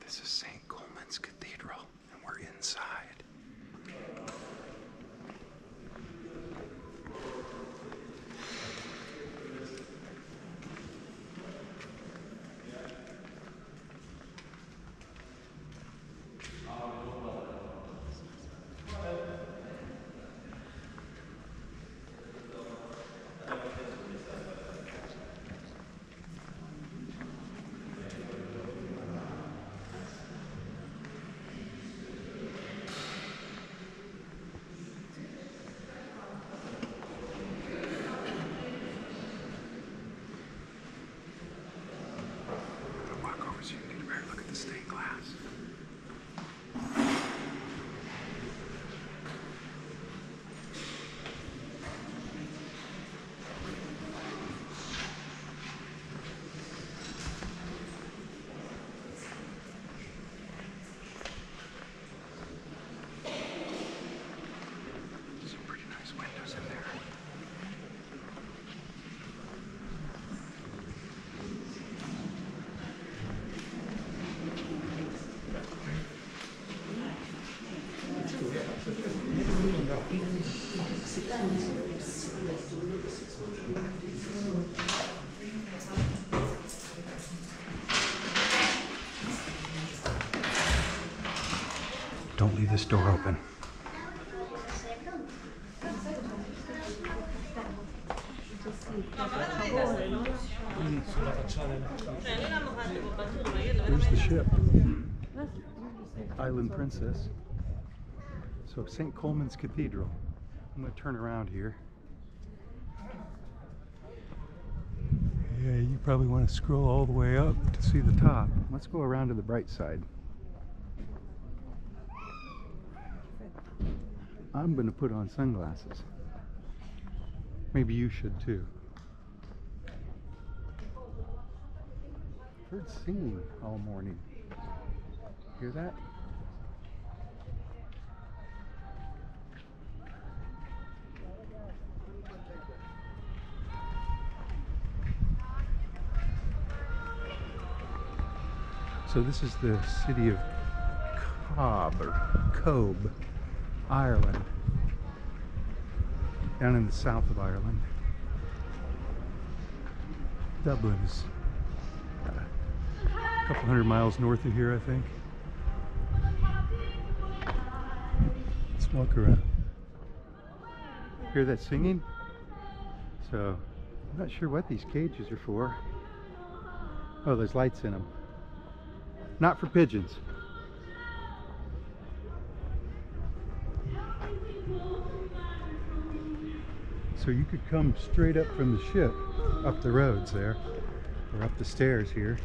This is St. Colman's Cathedral, and we're inside. So you can get a better look at the stained glass. Some pretty nice windows in there. Don't leave this door open. Here's the ship. Island Princess. So St. Colman's Cathedral. I'm going to turn around here. Yeah, you probably want to scroll all the way up to see the top. Let's go around to the bright side. I'm going to put on sunglasses. Maybe you should too. Heard singing all morning. Hear that? So this is the city of Cobh, or Cobh, Ireland, down in the south of Ireland. Dublin is a couple hundred miles north of here, I think. Let's walk around. Hear that singing? So, I'm not sure what these cages are for. Oh, there's lights in them. Not for pigeons. So you could come straight up from the ship, up the roads there, or up the stairs here.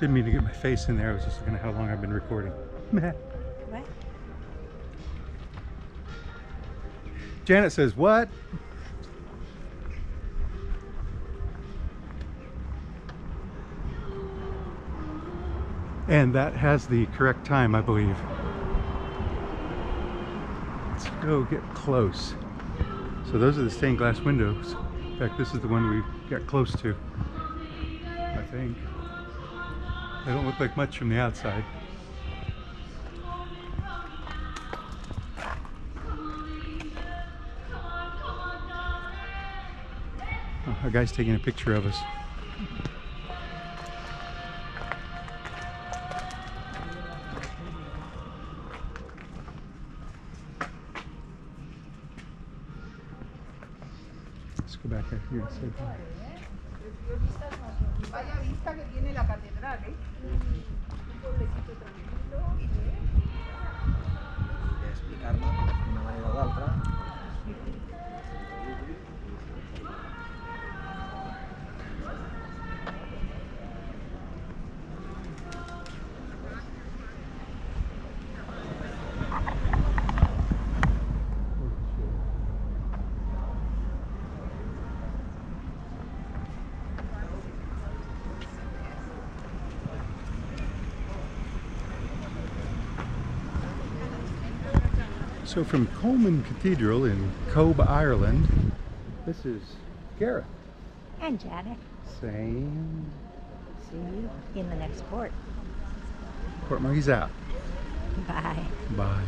Didn't mean to get my face in there. I was just looking at how long I've been recording. What? Janet says, what? And that has the correct time, I believe. Let's go get close. So those are the stained glass windows. In fact, this is the one we got close to, I think. They don't look like much from the outside. Oh, a guy's taking a picture of us. Let's go back out here and say hi. Vaya vista que tiene la catedral, ¿eh? Un pueblecito tranquilo. De explicar-me d'una manera o d'altra. So from Colman Cathedral in Cobh, Ireland, this is Gareth And Janet, saying, see you in the next port. Port Monkey's out. Bye. Bye.